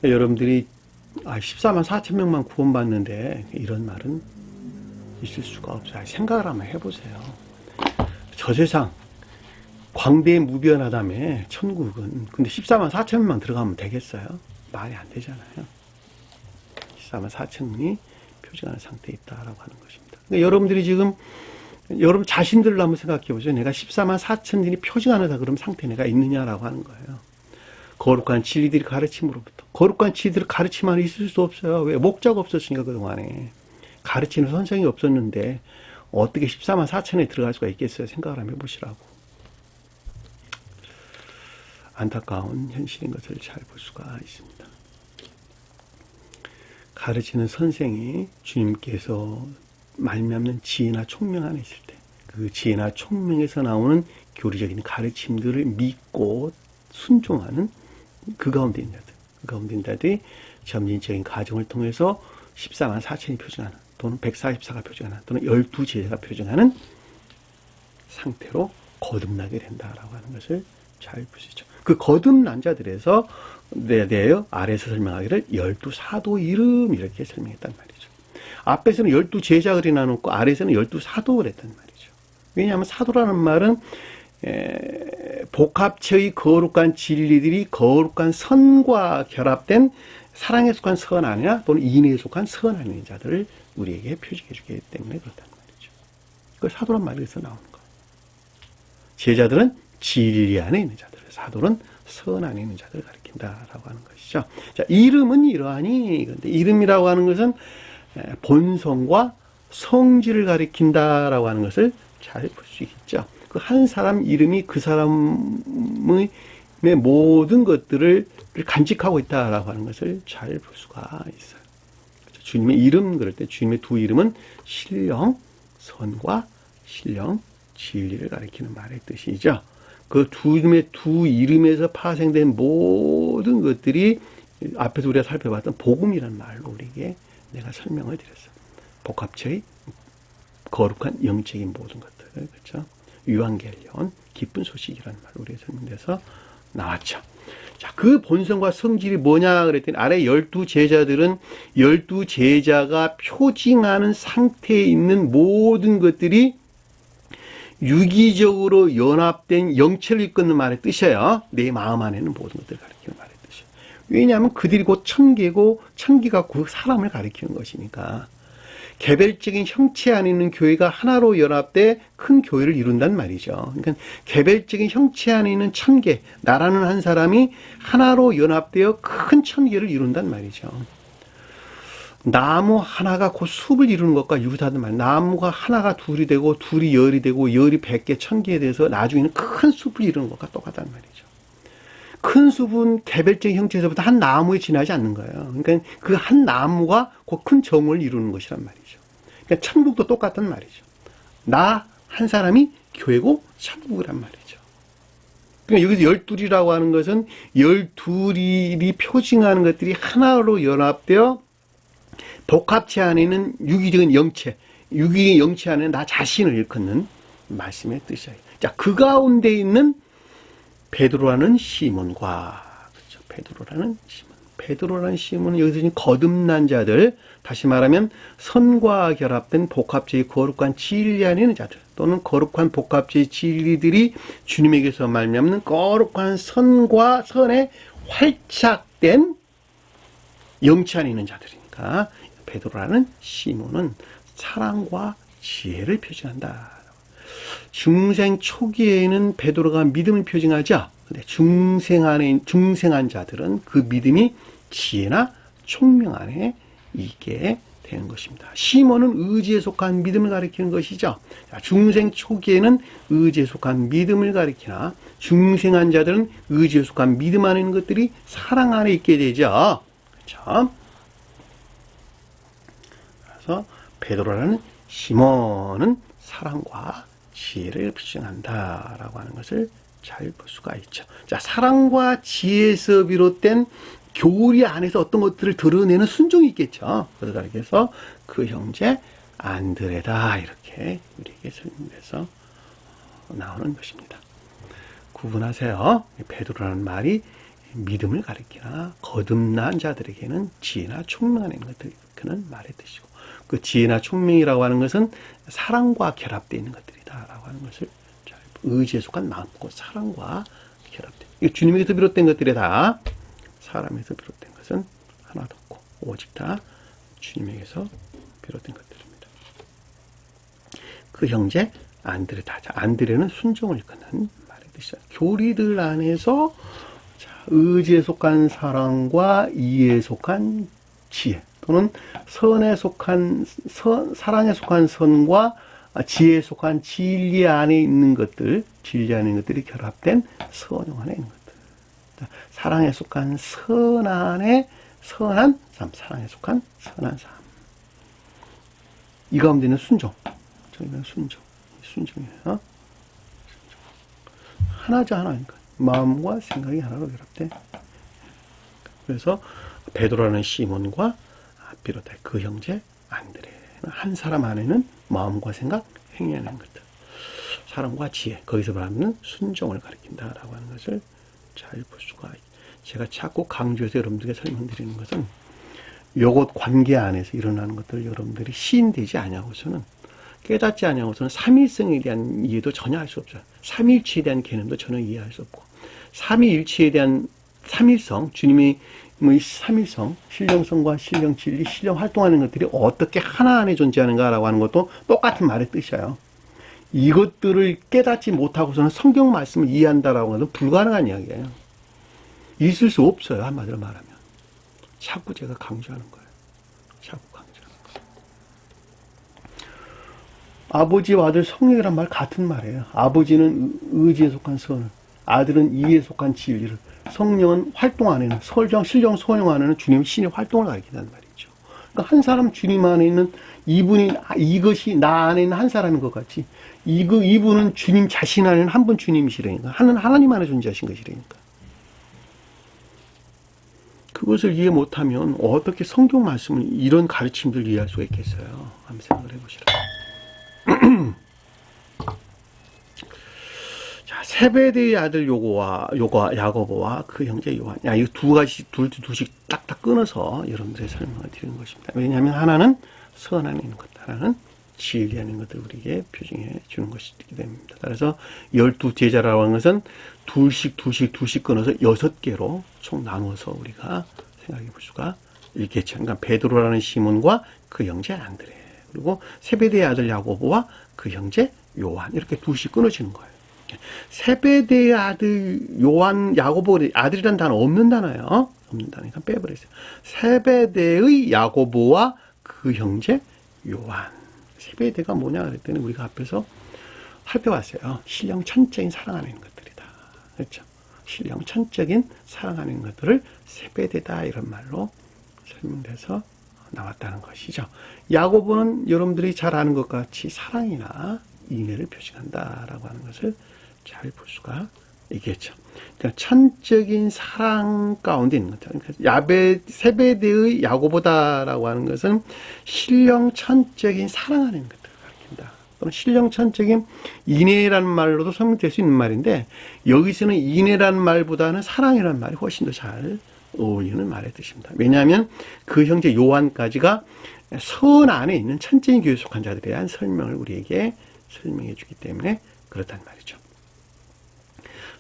여러분들이 14만 4천 명만 구원받는데 이런 말은 있을 수가 없어요. 생각을 한번 해보세요. 저 세상 광대무변하다며 천국은. 근데 14만 4천 명만 들어가면 되겠어요? 말이 안 되잖아요. 14만 4천이 표징하는 상태에 있다라고 하는 것입니다. 그러니까 여러분들이 지금 여러분 자신들을 한번 생각해 보죠. 내가 14만 4천들이 표징하는 그런 상태에 내가 있느냐라고 하는 거예요. 거룩한 진리들이 가르침으로부터. 거룩한 진리들이 가르침 안에 있을 수 없어요. 왜? 목자가 없었으니까 그동안에. 가르치는 선생이 없었는데 어떻게 14만 4천에 들어갈 수가 있겠어요? 생각을 한번 해보시라고. 안타까운 현실인 것을 잘 볼 수가 있습니다. 가르치는 선생이 주님께서 말미암는 지혜나 총명 안에 있을 때 그 지혜나 총명에서 나오는 교리적인 가르침들을 믿고 순종하는 그 가운데 있는 자들, 그 가운데 있는 자들이 점진적인 과정을 통해서 14만 4천이 표징하는 또는 144가 표징하는 또는 12제자가 표징하는 상태로 거듭나게 된다라고 하는 것을 잘 보시죠. 그 거듭난 자들에서 아래에서 설명하기를 12사도 이름 이렇게 설명했단 말이죠. 앞에서는 12제자들이 나눴고 아래에서는 12사도 그랬단 말이죠. 왜냐하면 사도라는 말은 복합체의 거룩한 진리들이 거룩한 선과 결합된 사랑에 속한 선 아니냐 또는 인애에 속한 선 아닌 자들을 우리에게 표시해 주기 때문에 그렇단 말이죠. 그 사도란 말에서 나오는 거예요. 제자들은 진리 안에 있는 자들, 사도는 선 안에 있는 자들을 가리킨다라고 하는 것이죠. 자, 이름은 이러하니, 근데 이름이라고 하는 것은 본성과 성질을 가리킨다라고 하는 것을 잘 볼 수 있죠. 그 한 사람 이름이 그 사람의 모든 것들을 간직하고 있다라고 하는 것을 잘 볼 수가 있어요. 주님의 이름, 그럴 때 주님의 두 이름은 신령, 선과 신령, 진리를 가리키는 말의 뜻이죠. 그 두 이름에서 파생된 모든 것들이 앞에서 우리가 살펴봤던 복음이라는 말로 우리에게 내가 설명을 드렸어요. 복합체의 거룩한 영적인 모든 것들, 그렇죠? 유한겔리온, 기쁜 소식이라는 말로 우리가 설명돼서 나왔죠. 자, 그 본성과 성질이 뭐냐 그랬더니 아래 12제자들은 12제자가 표징하는 상태에 있는 모든 것들이 유기적으로 연합된 영체를 이끄는 말의 뜻이에요. 내 마음 안에는 모든 것들을 가리키는 말의 뜻이에요. 왜냐하면 그들이 곧 천계고 천계가 그 사람을 가리키는 것이니까. 개별적인 형체 안에 있는 교회가 하나로 연합돼 큰 교회를 이룬단 말이죠. 그러니까 개별적인 형체 안에 있는 천계, 나라는 한 사람이 하나로 연합되어 큰 천계를 이룬단 말이죠. 나무 하나가 곧 숲을 이루는 것과 유사하단 말이에요. 나무가 하나가 둘이 되고 둘이 열이 되고 열이 100개, 1000개에 대해서 나중에는 큰 숲을 이루는 것과 똑같단 말이죠. 큰 숲은 개별적인 형체에서부터 한 나무에 지나지 않는 거예요. 그러니까 그 한 나무가 곧 큰 정원을 이루는 것이란 말이죠. 그러니까 천국도 똑같단 말이죠. 나 한 사람이 교회고 천국이란 말이죠. 그러니까 여기서 12이라고 하는 것은 12이 표징하는 것들이 하나로 연합되어 복합체 안에 있는 유기적인 영체, 유기의 영체 안에 나 자신을 일컫는 말씀의 뜻이에요. 자, 그 가운데 있는 베드로라는 시몬과, 그렇죠. 베드로라는 시몬은 여기서 지금 거듭난 자들, 다시 말하면 선과 결합된 복합체의 거룩한 진리 안에 있는 자들, 또는 거룩한 복합체의 진리들이 주님에게서 말미암는 거룩한 선과 선에 활착된 영체 안에 있는 자들이니까 베드로라는 시몬은 사랑과 지혜를 표징한다. 중생 초기에는 베드로가 믿음을 표징하죠. 근데 중생한 자들은 그 믿음이 지혜나 총명 안에 있게 되는 것입니다. 시몬은 의지에 속한 믿음을 가리키는 것이죠. 중생 초기에는 의지에 속한 믿음을 가리키나 중생한 자들은 의지에 속한 믿음 안에 있는 것들이 사랑 안에 있게 되죠. 그렇죠? 그래서 베드로라는 시몬은 사랑과 지혜를 표징한다라고 하는 것을 잘 볼 수가 있죠. 자, 사랑과 지혜에서 비롯된 교리 안에서 어떤 것들을 드러내는 순종이 있겠죠. 그러다 그래서 그 형제 안드레다 이렇게 우리에게 설명해서 나오는 것입니다. 구분하세요. 베드로라는 말이 믿음을 가리키나 거듭난 자들에게는 지혜나 총명한 것들, 그는 말의 뜻이고, 그 지혜나 총명이라고 하는 것은 사랑과 결합되어 있는 것들이다라고 하는 것을, 의지에 속한 마음과 사랑과 결합된, 이 주님에게서 비롯된 것들이 다 사람에서 비롯된 것은 하나도 없고 오직 다 주님에게서 비롯된 것들입니다. 그 형제 안드레다. 안드레는 순종을 이끄는 말의 뜻이죠. 교리들 안에서 의지에 속한 사랑과 이해에 속한 지혜, 또는 선에 속한 사랑에 속한 선과 지혜에 속한 진리 안에 있는 것들, 진리 안에 있는 것들이 결합된 선용 안에 있는 것들. 사랑에 속한 선 안에 선한 삶, 사랑에 속한 선한 삶. 이 가운데는 순종. 저희는 순종이에요. 하나죠, 하나니까. 마음과 생각이 하나로 결합돼. 그래서 베드로라는 시몬과 비롯해 그 형제 안드레, 한 사람 안에는 마음과 생각, 행위하는 것들, 사랑과 지혜, 거기서 말하는 순종을 가리킨다라고 하는 것을 잘 볼 수가 있습니다. 제가 자꾸 강조해서 여러분들에게 설명드리는 것은 요것 관계 안에서 일어나는 것들을 여러분들이 시인되지 아니하고서는, 깨닫지 아니하고서는 삼위성에 대한 이해도 전혀 할 수 없어요. 삼위일체에 대한 개념도 전혀 이해할 수 없고, 삼위일체에 대한 삼위성, 주님의 삼위성, 신령성과 신령 진리, 신령 활동하는 것들이 어떻게 하나 안에 존재하는가라고 하는 것도 똑같은 말의 뜻이에요. 이것들을 깨닫지 못하고서는 성경 말씀을 이해한다라고 하는 건 불가능한 이야기예요. 있을 수 없어요, 한마디로 말하면. 자꾸 제가 강조하는 거예요. 자꾸 강조하는 거예요. 아버지와 아들 성령이란 말 같은 말이에요. 아버지는 의지에 속한 선을, 아들은 이에 속한 진리를, 성령은 활동 안에는, 설정, 신령, 소용 안에는 주님 신의 활동을 가리킨다는 말이죠. 그러니까 한 사람 주님 안에 있는 이것이 나 안에 있는 한 사람인 것 같이, 이분은 주님 자신 안에 있는 한 분 주님이시라니까. 하나님 안에 존재하신 것이라니까. 그것을 이해 못하면 어떻게 성경 말씀을, 이런 가르침들을 이해할 수가 있겠어요? 한번 생각을 해보시라. 자, 세베대의 아들 야고보와 그 형제 요한. 이거 두 가지, 둘씩 딱딱 끊어서 여러분들의 설명을 드리는 것입니다. 왜냐하면 하나는 선 안에 있는 것, 하나는 진리 안에 있는 것을 우리에게 표징해 주는 것이기 때문입니다. 그래서 12제자라고 하는 것은 둘씩 끊어서 6개로 총 나누어서 우리가 생각해 볼 수가 있겠죠. 그러니까 베드로라는 시몬과 그 형제 안드레, 그리고 세베대의 아들 야고보와 그 형제 요한, 이렇게 둘씩 끊어지는 거예요. 세베대의 아들 요한, 야고보, 아들이란 단어 없는 단어예요. 없는 단어니까 빼버렸어요. 세베대의 야고보와 그 형제 요한. 세베대가 뭐냐 그랬더니 우리가 앞에서 살펴봤어요. 신령 천적인 사랑 안에 있는 것들이다. 그렇죠? 신령 천적인 사랑 안에 있는 것들을 세베대다, 이런 말로 설명돼서 나왔다는 것이죠. 야고보는 여러분들이 잘 아는 것 같이 사랑이나 인애를 표시한다라고 하는 것을 잘 볼 수가 있겠죠. 그러니까 천적인 사랑 가운데 있는 것들. 그러니까 세베대의 야고보다라고 하는 것은 신령 천적인 사랑 안에 있는 것들을 가리킨다. 또는 신령 천적인 인애라는 말로도 설명될 수 있는 말인데, 여기서는 인애라는 말보다는 사랑이라는 말이 훨씬 더 잘 어울리는 말의 뜻입니다. 왜냐하면 그 형제 요한까지가 선 안에 있는 천적인 교회에 속한 자들에 대한 설명을 우리에게 설명해 주기 때문에 그렇단 말이죠.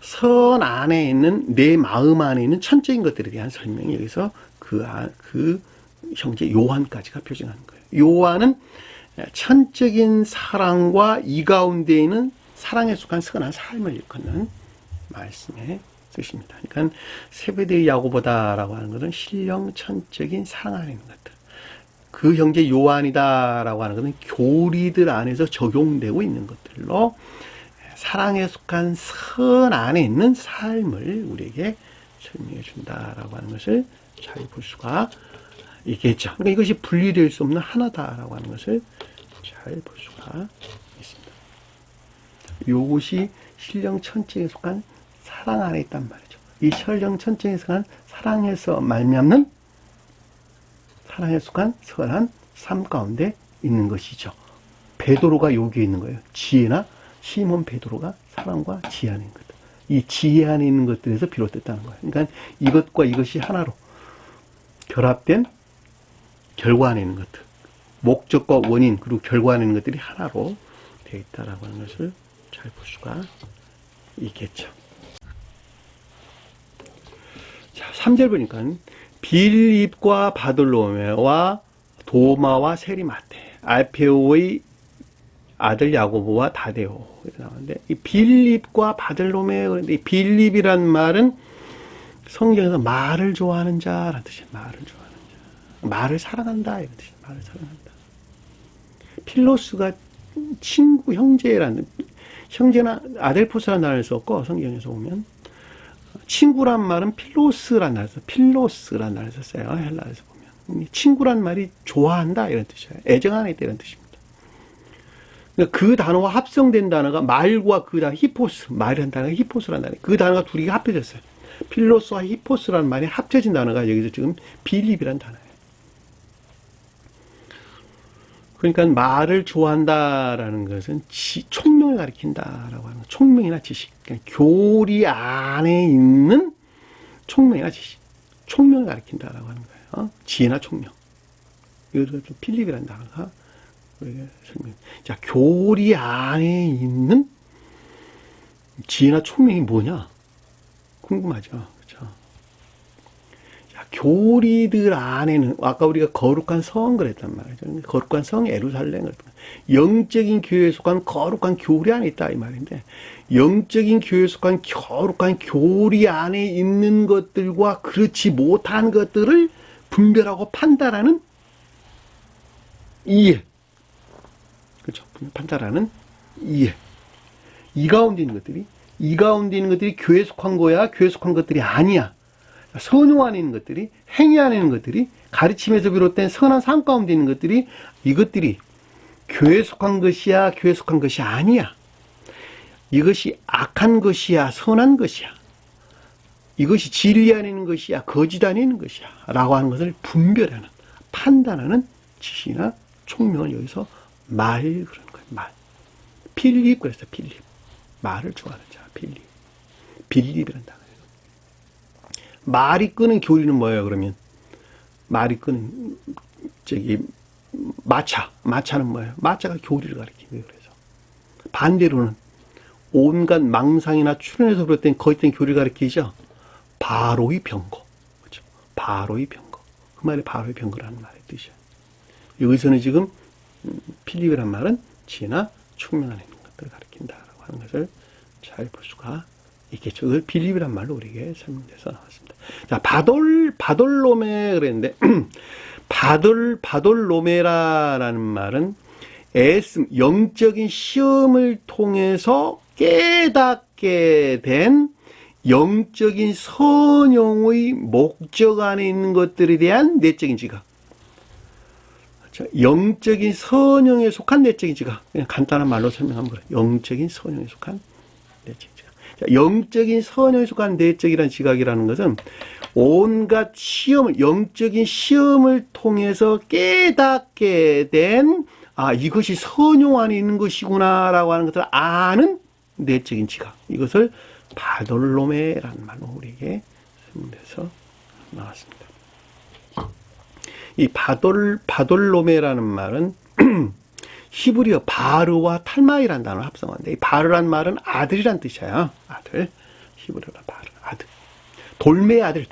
선 안에 있는, 내 마음 안에 있는 천적인 것들에 대한 설명이 여기서 그 형제 요한까지가 표징하는 거예요. 요한은 천적인 사랑과 이 가운데 있는 사랑에 속한 선한 삶을 일컫는 말씀의 뜻입니다. 그러니까 세베대의 야고보다라고 하는 것은 신령 천적인 사랑 안에 있는 것들. 그 형제 요한이다라고 하는 것은 교리들 안에서 적용되고 있는 것들로 사랑에 속한 선 안에 있는 삶을 우리에게 설명해 준다라고 하는 것을 잘 볼 수가 있겠죠. 그러니까 이것이 분리될 수 없는 하나다라고 하는 것을 잘 볼 수가 있습니다. 이것이 신령 천적에 속한 사랑 안에 있단 말이죠. 이 신령 천적에 속한 사랑에서 말미암는, 사랑에 속한 선한 삶 가운데 있는 것이죠. 베드로가 여기에 있는 거예요. 지혜나 시몬 베드로가 사랑과 지혜 안에 있는 것. 이 지혜 안에 있는 것들에서 비롯됐다는 거예요. 그러니까 이것과 이것이 하나로 결합된 결과 안에 있는 것들, 목적과 원인 그리고 결과 안에 있는 것들이 하나로 되어 있다라고 하는 것을 잘 볼 수가 있겠죠. 자, 3절 보니까 빌립과 바돌로메와 도마와 세리마테, 알페오의 아들 야고보와 다데오 이렇게 나오는데, 이 빌립과 바돌로메, 그런데 이 빌립이란 말은 성경에서 말을 좋아하는 자라는 뜻이에요. 말을 좋아하는 자, 말을 사랑한다 이런 뜻이에요. 말을 사랑한다. 필로스가 친구, 형제라는, 형제나 아델포스라는 단어를 썼고, 성경에서 보면 친구란 말은 필로스라는 단어를 썼어요. 헬라에서 보면 친구란 말이 좋아한다 이런 뜻이에요. 애정하는 이런 뜻입니다. 그 단어와 합성된 단어가 말과 그 단어 히포스, 말이라는 단어가 히포스라는 단어, 그 단어가 둘이 합쳐졌어요. 필로스와 히포스라는 말이 합쳐진 단어가 여기서 지금 빌립이라는 단어예요. 그러니까 말을 좋아한다라는 것은 총명을 가리킨다라고 하는 거예요. 총명이나 지식, 그러니까 교리 안에 있는 총명이나 지식, 총명을 가리킨다라고 하는 거예요. 지혜나 총명. 이것도 좀 필립이라는 단어가 우리가 설명. 자, 교리 안에 있는 지혜나 총명이 뭐냐? 궁금하죠. 그렇죠? 자, 교리들 안에는 아까 우리가 거룩한 성 그랬단 말이죠. 거룩한 성 예루살렘 그랬단 말이에요. 영적인 교회에 속한 거룩한 교리 안에 있다 이 말인데, 영적인 교회에 속한 거룩한 교리 안에 있는 것들과 그렇지 못한 것들을 분별하고 판단하는 이해. 그렇죠. 판단하는 이해. 이 가운데 있는 것들이 교회에 속한 거야, 교회에 속한 것들이 아니야. 선용 안에 있는 것들이, 행위 안에 있는 것들이, 가르침에서 비롯된 선한 삶 가운데 있는 것들이, 이것들이 교회에 속한 것이야, 교회에 속한 것이 아니야. 이것이 악한 것이야, 선한 것이야. 이것이 진리 안에 있는 것이야, 거짓 안에 있는 것이야. 라고 하는 것을 분별하는, 판단하는 지식이나 총명을 여기서 말, 그러는 거예요. 말. 필립, 그래서 필립. 말을 좋아하는 자, 필립. 빌립이란 단어예요. 말이 끄는 교리는 뭐예요, 그러면? 말이 끄는, 마차는 뭐예요? 마차가 교리를 가리키는 거예요, 그래서. 반대로는, 온갖 망상이나 출현에서 비롯된 거짓된 교리를 가리키죠? 바로의 병거. 그렇죠? 바로의 병거. 그 말이 바로의 병거라는 말의 뜻이에요. 여기서는 지금, 필립이란 말은 지혜나 총명 안에 있는 것들을 가리킨다라고 하는 것을 잘 볼 수가 있겠죠. 그걸 빌립이란 말로 우리에게 설명돼서 나왔습니다. 자, 바돌로메 그랬는데, 바돌로메라라는 말은 영적인 시험을 통해서 깨닫게 된 영적인 선용의 목적 안에 있는 것들에 대한 내적인 지각. 영적인 선용에 속한 내적인 지각. 그냥 간단한 말로 설명하면 그래요. 영적인 선용에 속한 내적인 지각. 자, 영적인 선용에 속한 내적이라는 지각이라는 것은 온갖 영적인 시험을 통해서 깨닫게 된, 이것이 선용 안에 있는 것이구나라고 하는 것을 아는 내적인 지각. 이것을 바돌로메라는 말로 우리에게 설명돼서 나왔습니다. 이 바돌로메라는 말은 히브리어 바르와 탈마이라는 단어를 합성한데, 이 바르란 말은 아들이란 뜻이에요. 아들. 히브리어가 바르, 아들. 돌메 아들.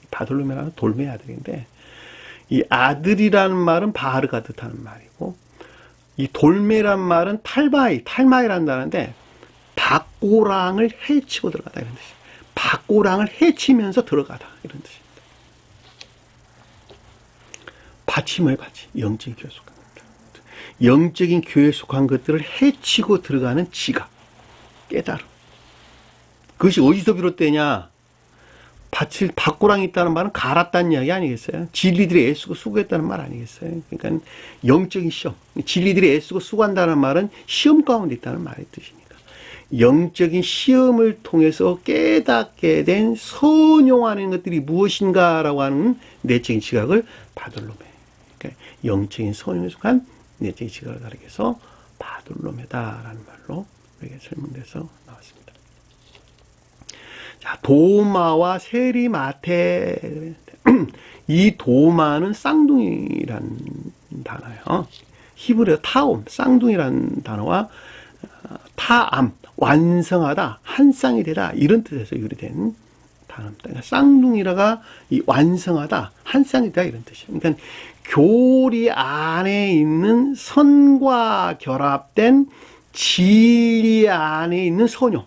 바돌로메라는 돌메 아들인데, 이 아들이라는 말은 바르가 뜻하는 말이고, 이 돌메란 말은 탈마이라는 단어인데, 박고랑을 해치고 들어가다 이런 뜻이에요. 박고랑을 해치면서 들어가다 이런 뜻이에요. 받침을 받지. 영적인 교회에 속한 것들. 영적인 교회에 속한 것들을 해치고 들어가는 지각, 깨달음. 그것이 어디서 비롯되냐? 박고랑이 있다는 말은 갈았다는 이야기 아니겠어요? 진리들이 애쓰고 수고했다는 말 아니겠어요? 그러니까 영적인 시험. 진리들이 애쓰고 수고한다는 말은 시험 가운데 있다는 말의 뜻이니까. 영적인 시험을 통해서 깨닫게 된 선용하는 것들이 무엇인가라고 하는 내적인 지각을 바돌로메. 영적인 선용에 속한 내적인 지각을 가리켜서 바돌로메다라는 말로 우리에게 설명돼서 나왔습니다. 자, 도마와 세리마테. 이 도마는 쌍둥이란 단어예요. 히브리어 타옴, 쌍둥이란 단어와 타암, 완성하다, 한 쌍이 되다, 이런 뜻에서 유래된 단어입니다. 그러니까 쌍둥이라가 이 완성하다, 한 쌍이 되다, 이런 뜻이에요. 그러니까 교리 안에 있는 선과 결합된 진리 안에 있는 선용.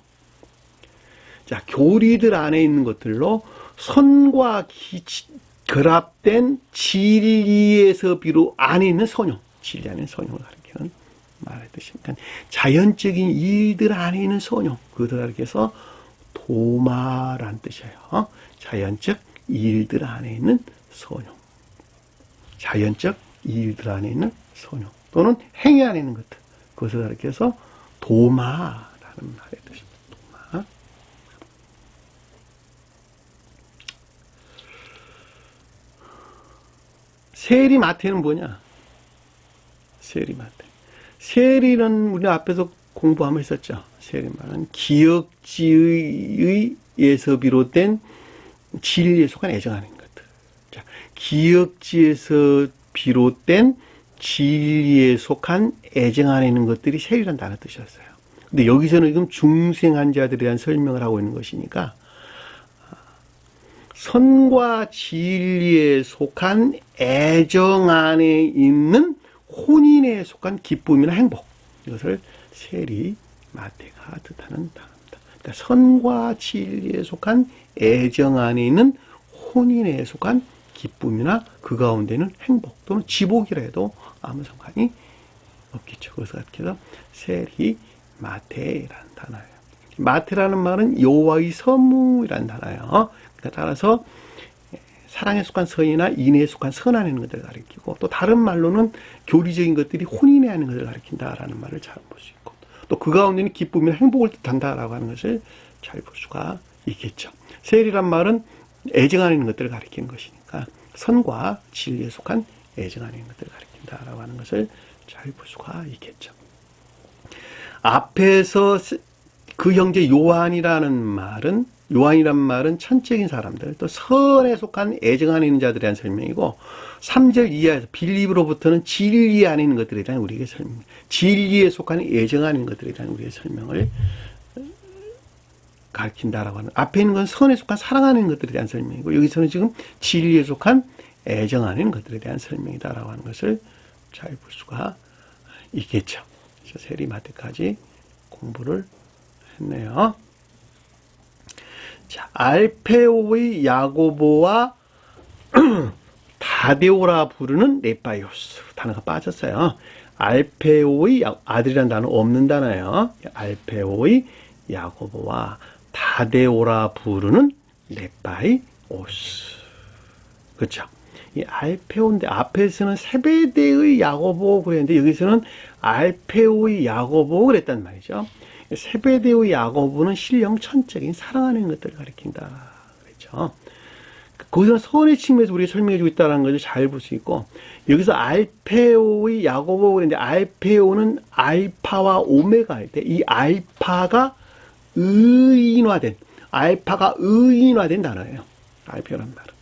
자, 교리들 안에 있는 것들로 선과 결합된 진리에서 비롯 안에 있는 선용, 진리 안에 있는 선용을 가리키는 말의 뜻입니다. 그러니까 자연적인 일들 안에 있는 선용, 그것을 가리켜서 도마란 뜻이에요. 자연적 일들 안에 있는 선용, 자연적 일들 안에 있는 선용, 또는 행위 안에 있는 것들, 그것을 가리켜서 도마라는 말의 뜻입니다. 도마. 세리마테는 뭐냐? 세리마테. 세리는 우리 앞에서 공부하면 했었죠. 세리마는 기역지의에서 비롯된 진리에 속한 애정하는 것들. 자, 기역지에서 비롯된 진리에 속한 애정하는 있는 것들이 세리란 단어 뜻이었어요. 근데 여기서는 지금 중생한 자들에 대한 설명을 하고 있는 것이니까 선과 진리에 속한 애정 안에 있는 혼인에 속한 기쁨이나 행복, 이것을 세리마테가 뜻하는 단어입니다. 그러니까 선과 진리에 속한 애정 안에 있는 혼인에 속한 기쁨이나 그 가운데는 행복 또는 지복이라 해도 아무 상관이 없겠죠. 그래서 세리마테라는 단어예요. 마테라는 말은 여호와의 선물이라는 단어예요. 그러니까 따라서 사랑에 속한 선이나 인애에 속한 선하는 것들을 가리키고, 또 다른 말로는 교리적인 것들이 혼인해 하는 것을 가리킨다라는 말을 잘 볼 수 있고, 또 그 가운데는 기쁨이나 행복을 뜻한다라고 하는 것을 잘 볼 수가 있겠죠. 세리란 말은 애정하는 것들을 가리키는 것이니까 선과 진리에 속한 애정하는 것들을 가리킨다라고 하는 것을 잘 볼 수가 있겠죠. 앞에서 그 형제 요한이란 말은 천적인 사람들, 또 선에 속한 애정 안에 있는 자들에 대한 설명이고, 3절 이하에서 빌립으로부터는 진리 안에 있는 것들에 대한 우리에게 설명, 진리에 속한 애정 안에 있는 것들에 대한 우리의 설명을 가르친다라고 하는, 앞에 있는 건 선에 속한 사랑 안에 있는 것들에 대한 설명이고, 여기서는 지금 진리에 속한 애정 안에 있는 것들에 대한 설명이다라고 하는 것을 잘 볼 수가 있겠죠. 그래서 세리마테까지 공부를 했네요. 자, 알페오의 야고보와 다데오라 부르는 네바이오스, 단어가 빠졌어요. 알페오의 아들이라는 단어 없는 단어예요. 알페오의 야고보와 다데오라 부르는 네바이오스. 그렇죠. 이 알페오인데 앞에서는 세베대의 야고보 그랬는데 여기서는 알페오의 야고보 그랬단 말이죠. 세베대의 야고보는 신령 천적인 사랑하는 것들을 가리킨다 그랬죠. 거기서 선의 측면에서 우리가 설명해주고 있다는 것을 잘 볼 수 있고, 여기서 알페오의 야고보 그랬는데 알페오는 알파와 오메가일 때 이 알파가 의인화된 단어예요. 알페오란 말은.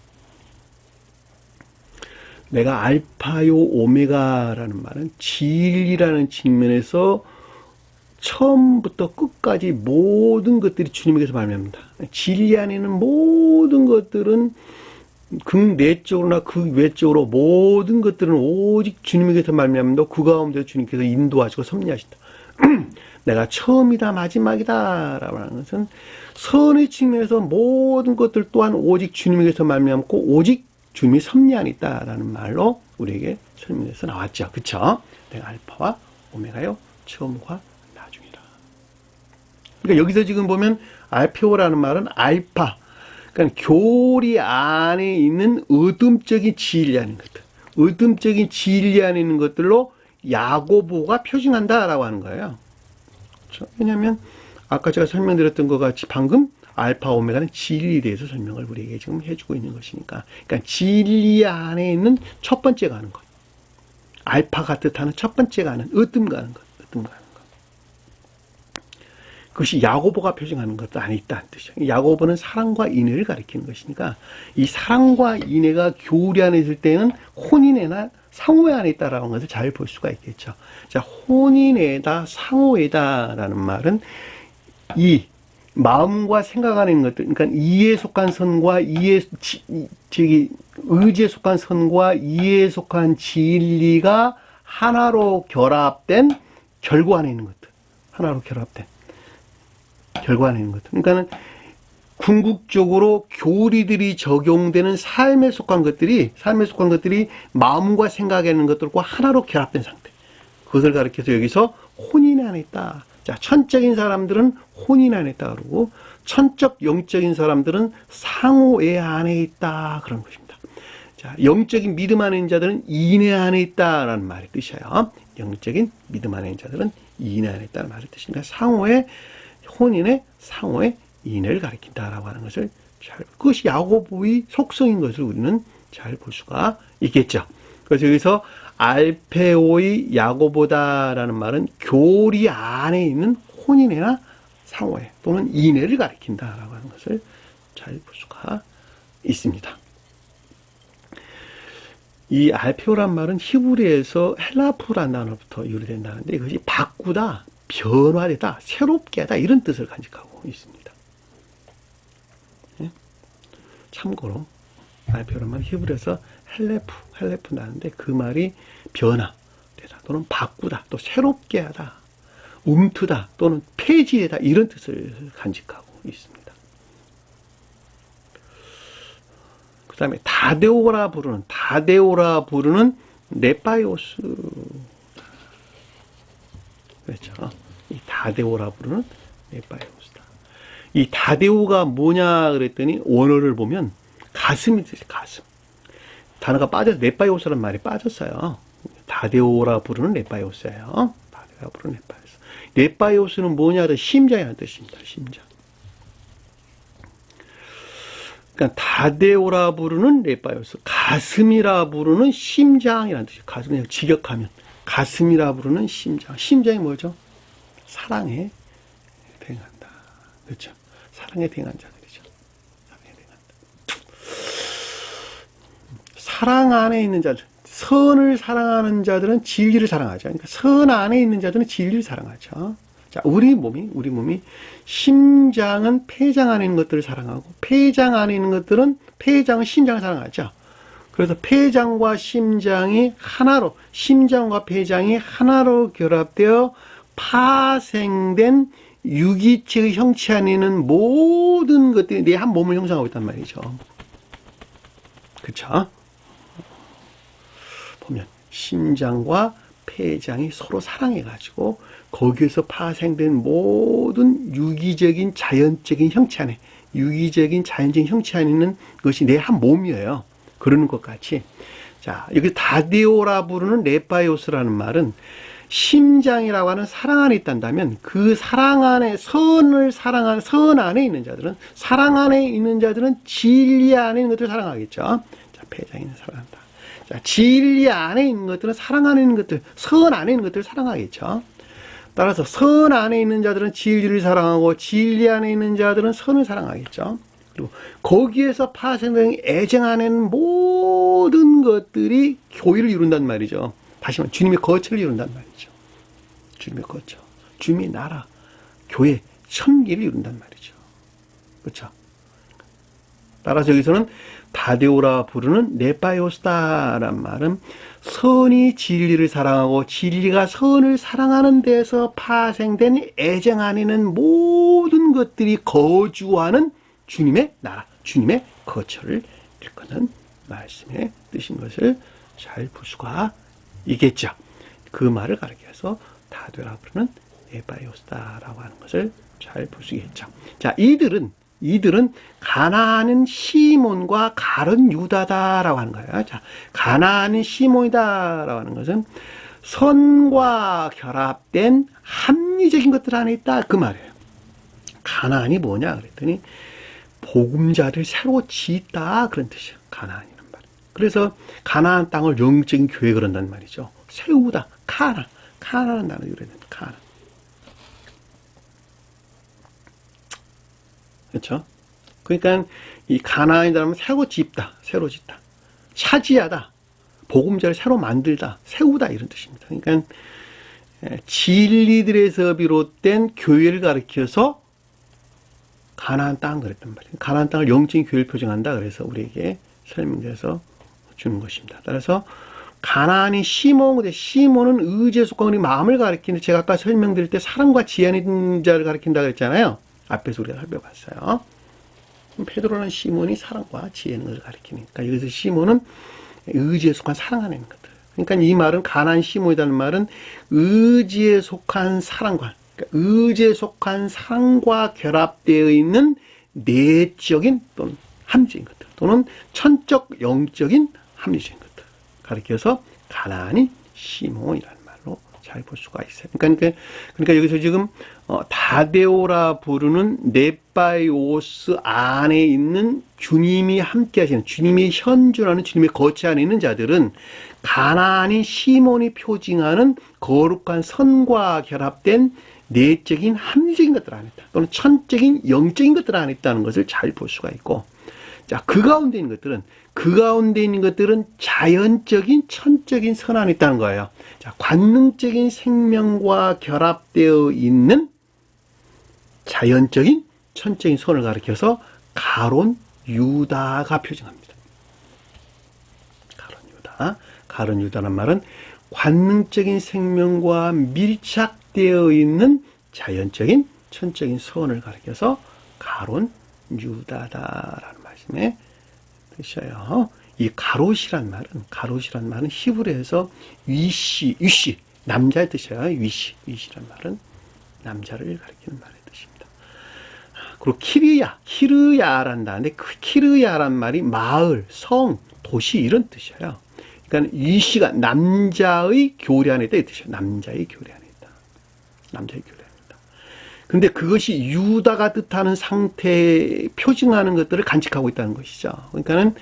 내가 알파요 오메가라는 말은 진리라는 측면에서 처음부터 끝까지 모든 것들이 주님에게서 말미암는다. 진리 안에 있는 모든 것들은 극내적으로나 극외적으로 모든 것들은 오직 주님에게서 말미암는다. 그 가운데 주님께서 인도하시고 섭리하신다. 내가 처음이다 마지막이다 라고 하는 것은 선의 측면에서 모든 것들 또한 오직 주님에게서 말미암고 오직 주님이 섭리 안에 있다라는 말로 우리에게 설명해서 나왔죠. 그쵸? 내가 알파와 오메가요, 처음과 나중이라. 그러니까 여기서 지금 보면 알페오라는 말은 알파, 그러니까 교리 안에 있는 의듬적인 진리하는 것들, 의듬적인 진리 안에 있는 것들로 야고보가 표징한다라고 하는 거예요. 그렇죠? 왜냐하면 아까 제가 설명드렸던 것 같이 방금 알파 오메가는 진리에 대해서 설명을 우리에게 지금 해주고 있는 것이니까, 그러니까 진리 안에 있는 첫 번째 가는 것, 알파가 뜻하는 첫 번째 가는, 으뜸 가는 것. 그것이 야고보가 표정하는 것도 아니다는 뜻이죠. 야고보는 사랑과 인애를 가리키는 것이니까 이 사랑과 인애가 교리 안에 있을 때는 혼인애나 상호애 안에 있다라는 것을 잘 볼 수가 있겠죠. 자, 혼인애다, 상호애다라는 말은 이 마음과 생각 안에 있는 것들, 그러니까 이에 속한 선과 의지에 속한 선과 이에 속한 진리가 하나로 결합된 결과 안에 있는 것들, 하나로 결합된 결과 안에 있는 것들. 그러니까는 궁극적으로 교리들이 적용되는 삶에 속한 것들이 마음과 생각에 있는 것들과 하나로 결합된 상태. 그것을 가리켜서 여기서 혼인 안에 있다. 자, 천적인 사람들은 혼인 안에 있다 그러고 천적 영적인 사람들은 상호애 안에 있다 그런 것입니다. 자, 영적인 믿음 안에 있는 자들은 인애 안에 있다라는 말의 뜻이에요. 영적인 믿음 안에 있는 자들은 인애 안에 있다는 말의 뜻입니다. 상호애, 혼인의 상호의 인애를 가리킨다라고 하는 것을 그것이 야고보의 속성인 것을 우리는 잘 볼 수가 있겠죠. 그래서 여기서 알페오의 야고보다라는 말은 교리 안에 있는 혼인애나 상호애 또는 인애를 가리킨다라고 하는 것을 잘 볼 수가 있습니다. 이 알페오란 말은 히브리에서 헬라프라는 단어부터 유래된다는데 이것이 바꾸다, 변화되다, 새롭게 하다 이런 뜻을 간직하고 있습니다. 예? 참고로 알페오란 말은 히브리에서 헬레프 나는데 그 말이 변화되다 또는 바꾸다 또 새롭게 하다, 움트다 또는 폐지하다 이런 뜻을 간직하고 있습니다. 그 다음에 다데오라 부르는 네바이오스. 그렇죠. 이 다데오라 부르는 네바이오스다. 이 다데오가 뭐냐 그랬더니 원어를 보면 가슴이 뜻이에요. 가슴. 단어가 빠져서 네바이오스라는 말이 빠졌어요. 다데오라 부르는 네바이오스예요. 다데오라 부르는 네바이오스. 네바이오스는 뭐냐? 심장이라는 뜻입니다. 심장. 그러니까 다데오라 부르는 네바이오스, 가슴이라 부르는 심장이라는 뜻이에요. 가슴을 직역하면 가슴이라 부르는 심장. 심장이 뭐죠? 사랑에 대응한다. 그렇죠? 사랑에 대응한 자들이죠. 사랑에 대응한다. 사랑 안에 있는 자들, 선을 사랑하는 자들은 진리를 사랑하죠. 그러니까 선 안에 있는 자들은 진리를 사랑하죠. 자, 우리 몸이 심장은 폐장 안에 있는 것들을 사랑하고 폐장 안에 있는 것들은 폐장은 심장을 사랑하죠. 그래서 폐장과 심장이 하나로, 심장과 폐장이 하나로 결합되어 파생된 유기체의 형체 안에 있는 모든 것들이 내 한 몸을 형성하고 있단 말이죠. 그렇죠? 보면 심장과 폐장이 서로 사랑해가지고 거기에서 파생된 모든 유기적인 자연적인 형체 안에, 유기적인 자연적인 형체 안에 있는 것이 내 한 몸이에요. 그러는 것 같이. 자, 여기 다데오라 부르는 네바이오스라는 말은 심장이라고 하는 사랑 안에 있단다면 그 사랑 안에, 선을 사랑하는, 선 안에 있는 자들은, 사랑 안에 있는 자들은 진리 안에 있는 것들을 사랑하겠죠. 자, 폐장이 있는 사랑한다. 자, 진리 안에 있는 것들은 사랑 안에 있는 것들, 선 안에 있는 것들을 사랑하겠죠. 따라서 선 안에 있는 자들은 진리를 사랑하고 진리 안에 있는 자들은 선을 사랑하겠죠. 그리고 거기에서 파생된 애정 안에 있는 모든 것들이 교회를 이룬단 말이죠. 다시 말해 주님의 거처를 이룬단 말이죠. 주님의 거처, 주님의 나라, 교회, 천기를 이룬단 말이죠. 그렇죠? 따라서 여기서는 다데오라 부르는 네바이오스다란 말은 선이 진리를 사랑하고 진리가 선을 사랑하는 데서 파생된 애정 안에 있는 모든 것들이 거주하는 주님의 나라, 주님의 거처를 일컫는 말씀의 뜻인 것을 잘 볼 수가 있겠죠. 그 말을 가리켜서 다데오라 부르는 네바이오스다라고 하는 것을 잘 볼 수 있겠죠. 자, 이들은 가나안은 시몬과 가룟 유다다라고 하는 거예요. 자, 가나안은 시몬이다라고 하는 것은 선과 결합된 합리적인 것들 안에 있다 그 말이에요. 가나안이 뭐냐 그랬더니 복음자를 새로 짓다 그런 뜻이에요. 가나안이란 말. 그래서 가나안 땅을 영적인 교회 그런단 말이죠. 세우다, 카나라는 단어 유래됩니다. 카나. 그렇죠? 그러니까 이 가나안이라는 건 새로 짓다, 새로 짓다, 차지하다, 보금자를 새로 만들다, 세우다 이런 뜻입니다. 그러니까 진리들에서 비롯된 교회를 가리켜서 가나안 땅 그랬단 말이에요. 가나안 땅을 영적인 교회를 표정한다. 그래서 우리에게 설명해서 주는 것입니다. 따라서 가나안이 시몬, 시몬은 의지에 속한 우리 마음을 가리키는데 제가 아까 설명드릴 때 사랑과 지혜 있는 자를 가리킨다 그랬잖아요. 앞에서 우리가 살펴봤어요. 베드로는 시몬이 사랑과 지혜 있는 것을 가리키니까 여기서 시몬은 의지에 속한 사랑하는 것들. 그러니까 이 말은 가나안 시몬이라는 말은 의지에 속한 사랑과, 그러니까 의지에 속한 사랑과 결합되어 있는 내적인 또는 합리적인 것들, 또는 천적 영적인 합리적인 것들 가리켜서 가나안이 시몬이라는 말로 잘 볼 수가 있어요. 그러니까 여기서 지금 다데오라 부르는 네바이오스 안에 있는 주님이 함께 하시는, 주님이 현존하는, 주님의 거치 안에 있는 자들은 가나안인 시몬이 표징하는 거룩한 선과 결합된 내적인 합리적인 것들 안에 있다, 또는 천적인 영적인 것들 안에 있다는 것을 잘 볼 수가 있고, 자, 그 가운데 있는 것들은 자연적인 천적인 선 안에 있다는 거예요. 자, 관능적인 생명과 결합되어 있는 자연적인 천적인 선을 가리켜서 가론 유다가 표정합니다. 가론 유다. 가론 유다란 말은 관능적인 생명과 밀착되어 있는 자연적인 천적인 선을 가리켜서 가론 유다다라는 말씀에 뜻이에요. 이 가롯이란 말은 히브리에서 위시, 남자의 뜻이에요. 위시란 말은 남자를 가리키는 말의 뜻입니다. 그리고 키르야란다는데 그 키르야란 말이 마을, 성, 도시 이런 뜻이에요. 그러니까 위시가 남자의 교리 안에 있다 이 뜻이에요. 남자의 교리 안에 있다. 근데 그것이 유다가 뜻하는 상태에 표징하는 것들을 간직하고 있다는 것이죠. 그러니까는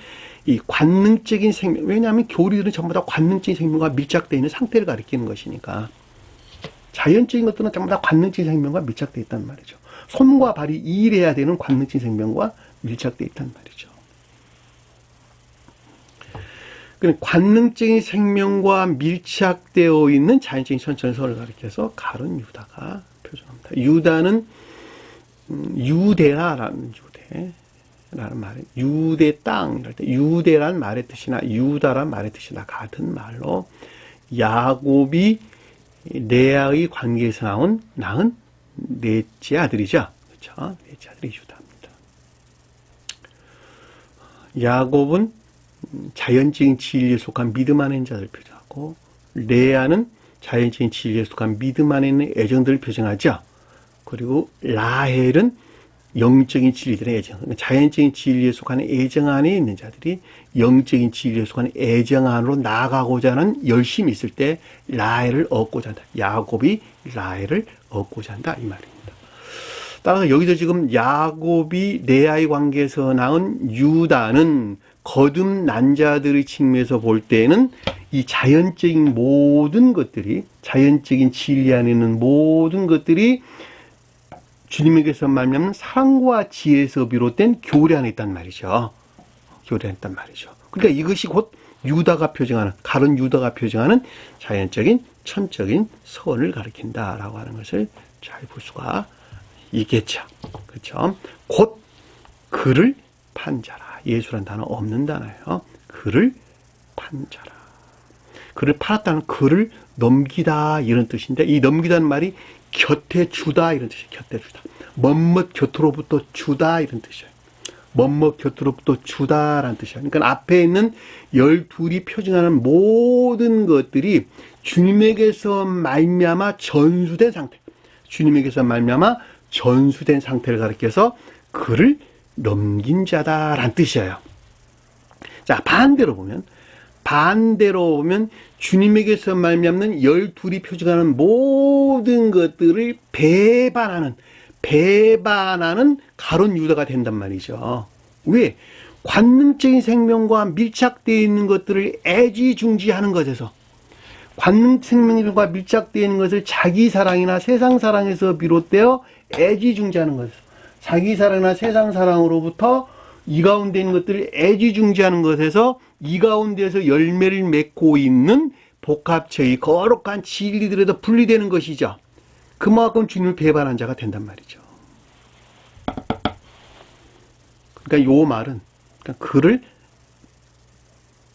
이 관능적인 생명, 왜냐하면 교리들은 전부 다 관능적인 생명과 밀착되어 있는 상태를 가리키는 것이니까 자연적인 것들은 전부 다 관능적인 생명과 밀착되어 있단 말이죠. 손과 발이 일해야 되는 관능적인 생명과 밀착되어 있단 말이죠. 관능적인 생명과 밀착되어 있는 자연적인 천천선을 가리켜서 가론 유다가 표준합니다. 유다는 유대라는 말은 유대 땅 이럴 때 유대란 말의 뜻이나 유다란 말의 뜻이나 같은 말로 야곱이 레아의 관계에서 낳은 넷째 아들이죠. 그렇죠? 넷째 아들이 유다입니다. 야곱은 자연적인 진리에 속한 믿음 안에 있는 자들을 표정하고 레아는 자연적인 진리에 속한 믿음 안에 있는 애정들을 표정하죠. 그리고 라헬은 영적인 진리들의 애정, 자연적인 진리에 속하는 애정 안에 있는 자들이 영적인 진리에 속하는 애정 안으로 나아가고자 하는 열심이 있을 때 라헬을 얻고자 한다. 야곱이 라헬을 얻고자 한다 이 말입니다. 따라서 여기서 지금 야곱이 레아의 관계에서 낳은 유다는 거듭 난 자들의 측면에서 볼 때는 이 자연적인 모든 것들이, 자연적인 진리 안에 있는 모든 것들이 주님에게서 말미암는 사랑과 지혜에서 비롯된 교리 안에 있단 말이죠. 교리 안에 있단 말이죠. 그러니까 이것이 곧 유다가 표정하는, 가론 유다가 표정하는 자연적인 천적인 선을 가리킨다라고 하는 것을 잘 볼 수가 있겠죠. 그렇죠? 곧 그를 판자라. 예수란 단어 없는 단어예요. 그를 판자라. 그를 팔았다는 그를 넘기다 이런 뜻인데 이 넘기다는 말이 곁에 주다 이런 뜻이에요. 곁에 주다. 멋멋 곁으로부터 주다 이런 뜻이에요. 멋멋 곁으로부터 주다라는 뜻이에요. 그러니까 앞에 있는 12이 표징하는 모든 것들이 주님에게서 말미암아 전수된 상태. 주님에게서 말미암아 전수된 상태를 가리켜서 그를 넘긴 자다라는 뜻이에요. 자, 반대로 보면 주님에게서 말미암는 12이 표징하는 모든 것들을 배반하는 가론 유다가 된단 말이죠. 왜? 관능적인 생명과 밀착되어 있는 것들을 애지중지하는 것에서, 관능 생명과 밀착되어 있는 것을 자기 사랑이나 세상 사랑에서 비롯되어 애지중지하는 것에서, 자기 사랑이나 세상 사랑으로부터 이 가운데 있는 것들을 애지중지하는 것에서 이 가운데에서 열매를 맺고 있는 복합체의 거룩한 진리들에서 분리되는 것이죠. 그만큼 주님을 배반한 자가 된단 말이죠. 그러니까 요 말은, 그러니까 그를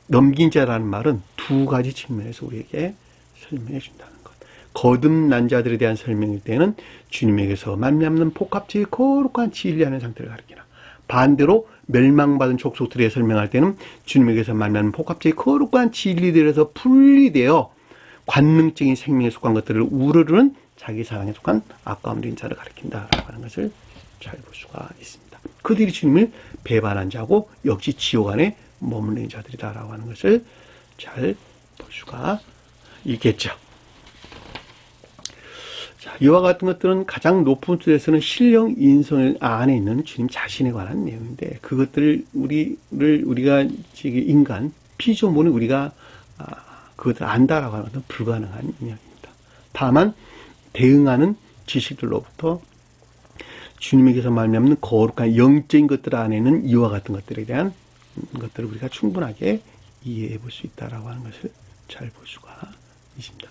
넘긴 자라는 말은 두 가지 측면에서 우리에게 설명해 준다는 것. 거듭난 자들에 대한 설명일 때는 주님에게서 말미암는 복합체의 거룩한 진리하는 상태를 가리키나, 반대로 멸망받은 족속들에 설명할 때는 주님에게서 말미암는 복합체의 거룩한 진리들에서 분리되어 관능적인 생명에 속한 것들을 우르르는 자기 사랑에 속한 아까운 자를 가리킨다라고 하는 것을 잘 볼 수가 있습니다. 그들이 주님을 배반한 자고 역시 지옥 안에 머무르는 자들이다라고 하는 것을 잘 볼 수가 있겠죠. 자, 이와 같은 것들은 가장 높은 수에서는 신령 인성 안에 있는 주님 자신에 관한 내용인데, 그것들을 우리가 지금 인간 피조물은 우리가 그것을 안다라고 하는 것은 불가능한 이야기입니다. 다만 대응하는 지식들로부터 주님에게서 말미암는 거룩한 영적인 것들 안에는 이와 같은 것들에 대한 것들을 우리가 충분하게 이해해 볼 수 있다라고 하는 것을 잘 볼 수가 있습니다.